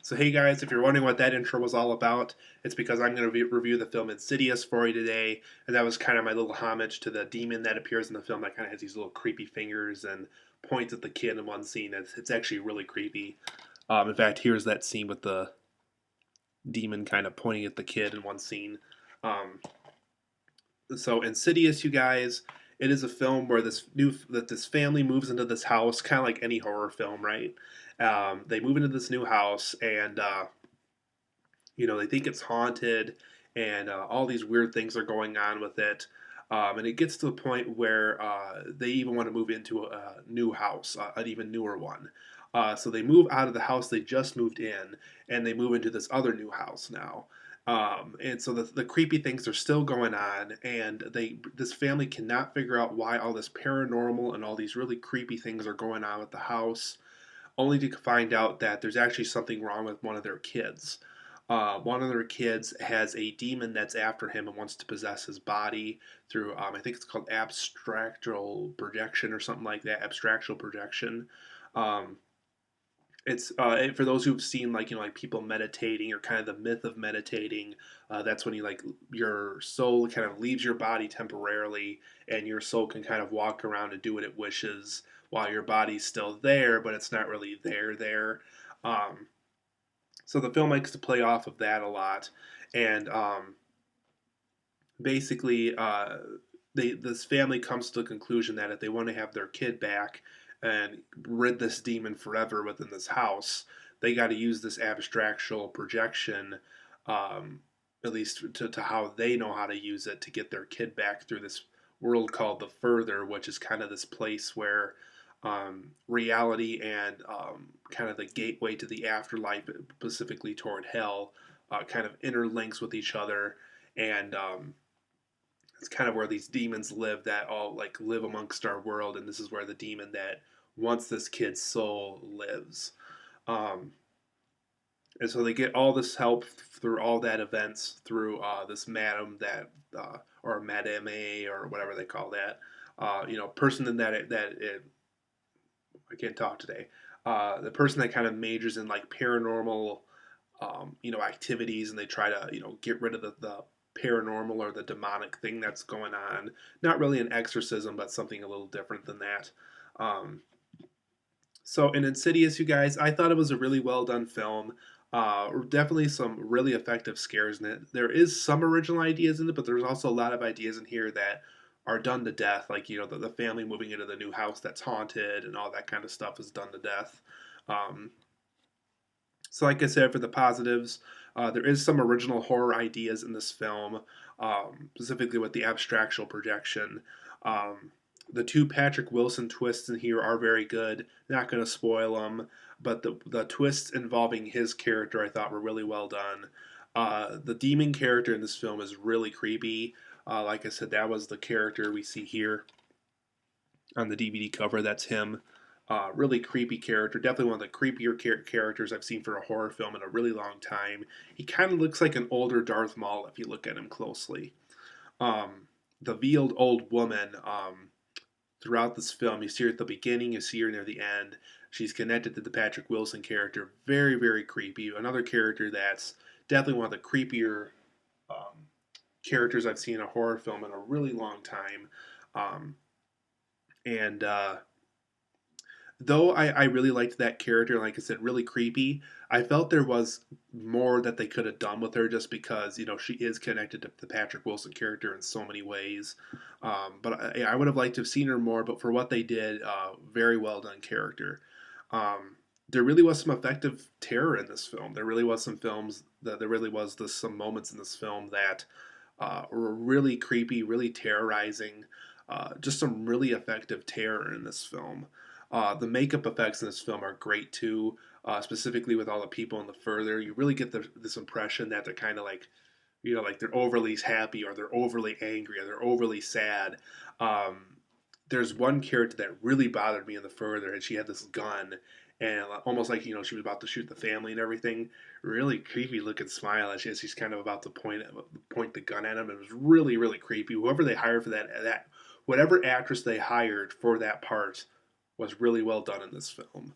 So, hey guys, if you're wondering what that intro was all about, it's because I'm going to review the film Insidious for you today, and that was kind of my little homage to the demon that appears in the film that kind of has these little creepy fingers and points at the kid in one scene. It's actually really creepy. In fact, here's that scene with the demon kind of pointing at the kid in one scene. Um, so, Insidious, you guys, it is a film where this family moves into this house, kind of like any horror film, right? They move into this new house, and they think it's haunted, and all these weird things are going on with it. And it gets to the point where they even want to move into a new house, an even newer one. So they move out of the house they just moved in, and they move into this other new house now. And so the creepy things are still going on, and this family cannot figure out why all this paranormal and all these really creepy things are going on with the house, only to find out that there's actually something wrong with one of their kids. One of their kids has a demon that's after him and wants to possess his body through, I think it's called abstractal projection or something like that. Abstractal projection. Um, it's for those who've seen like people meditating or kind of the myth of meditating. That's when your soul kind of leaves your body temporarily, and your soul can kind of walk around and do what it wishes while your body's still there, but it's not really there. Um, so the film likes to play off of that a lot, and basically, this family comes to the conclusion that if they want to have their kid back and rid this demon forever within this house, they got to use this abstractional projection, um, at least to how they know how to use it to get their kid back through this world called the Further, which is kind of this place where reality and kind of the gateway to the afterlife, specifically toward hell, kind of interlinks with each other, and it's kind of where these demons live that all like live amongst our world, and this is where the demon that wants this kid's soul lives. Um, and so they get all this help through all that events through this madam that or madame or whatever they call that. Person in that I can't talk today. The person that kind of majors in like paranormal, activities, and they try to get rid of the paranormal or the demonic thing that's going on. Not really an exorcism, but something a little different than that. Um, so in Insidious, you guys, I thought it was a really well done film. Definitely some really effective scares in it. There is some original ideas in it, but there's also a lot of ideas in here that are done to death. Like the family moving into the new house that's haunted and all that kind of stuff is done to death. Um, so, like I said, for the positives, there is some original horror ideas in this film, specifically with the abstractional projection. Um, the two Patrick Wilson twists in here are very good. Not going to spoil them, but the twists involving his character I thought were really well done. The demon character in this film is really creepy. Like I said, that was the character we see here on the DVD cover. That's him. Really creepy character. Definitely one of the creepier characters I've seen for a horror film in a really long time. He kind of looks like an older Darth Maul if you look at him closely. The veiled old woman, throughout this film, you see her at the beginning, you see her near the end. She's connected to the Patrick Wilson character. Very, very creepy. Another character that's definitely one of the creepier um, characters I've seen in a horror film in a really long time. Um, and Though I really liked that character, like I said, really creepy, I felt there was more that they could have done with her just because, she is connected to the Patrick Wilson character in so many ways. But I would have liked to have seen her more, but for what they did, very well done character. There really was some effective terror in this film. There really was some moments in this film that were really creepy, really terrorizing. Just some really effective terror in this film. The makeup effects in this film are great too, specifically with all the people in the Further. You really get this impression that they're kind of like, like they're overly happy or they're overly angry or they're overly sad. Um, there's one character that really bothered me in the Further, and she had this gun, and almost like she was about to shoot the family and everything. Really creepy looking smile as she's kind of about to point the gun at him. It was really really creepy. Whoever they hired for that whatever actress they hired for that part was really well done in this film.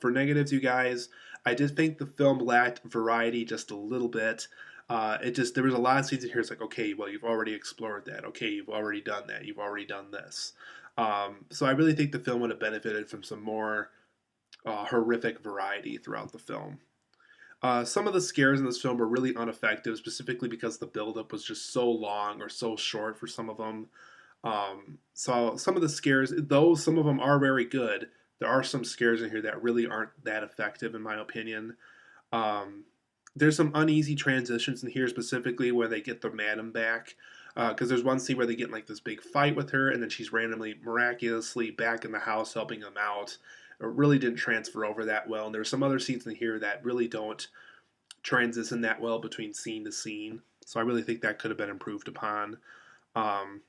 For negatives, you guys, I did think the film lacked variety just a little bit. There was a lot of scenes in here. It's like, okay, well, you've already explored that. Okay, you've already done that. You've already done this. So I really think the film would have benefited from some more horrific variety throughout the film. Some of the scares in this film were really ineffective, specifically because the buildup was just so long or so short for some of them. So some of the scares, though some of them are very good, there are some scares in here that really aren't that effective, in my opinion. Um, there's some uneasy transitions in here, specifically where they get the madam back. Because there's one scene where they get in like this big fight with her, and then she's randomly, miraculously back in the house helping them out. It really didn't transfer over that well. And there's some other scenes in here that really don't transition that well between scene to scene. So I really think that could have been improved upon. Um,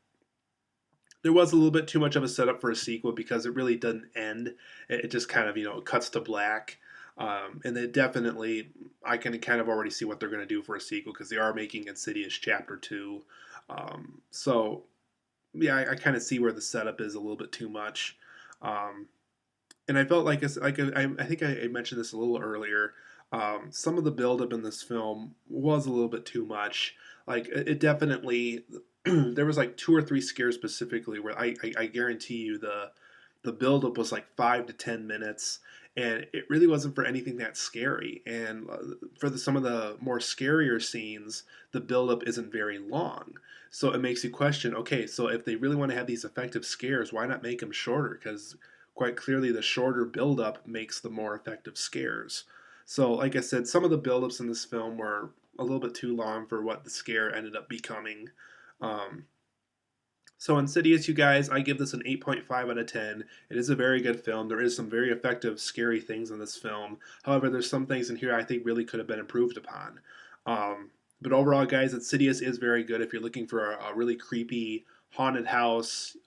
there was a little bit too much of a setup for a sequel because it really doesn't end. It just kind of cuts to black, and it definitely I can kind of already see what they're going to do for a sequel because they are making Insidious Chapter 2. So yeah, I kind of see where the setup is a little bit too much. Um, and I felt I think I mentioned this a little earlier. Some of the buildup in this film was a little bit too much. Like it definitely, there was like two or three scares specifically where I guarantee you the buildup was like 5 to 10 minutes, and it really wasn't for anything that scary. And for some of the more scarier scenes, the buildup isn't very long. So it makes you question, okay, so if they really want to have these effective scares, why not make them shorter? Because quite clearly the shorter buildup makes the more effective scares. So, like I said, some of the buildups in this film were a little bit too long for what the scare ended up becoming. Um, so, Insidious, you guys, I give this an 8.5 out of 10. It is a very good film. There is some very effective, scary things in this film. However, there's some things in here I think really could have been improved upon. But overall, guys, Insidious is very good if you're looking for a really creepy, haunted house,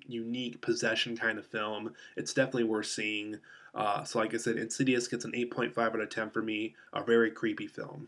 unique possession kind of film. It's definitely worth seeing. So, like I said, Insidious gets an 8.5 out of 10 for me. A very creepy film.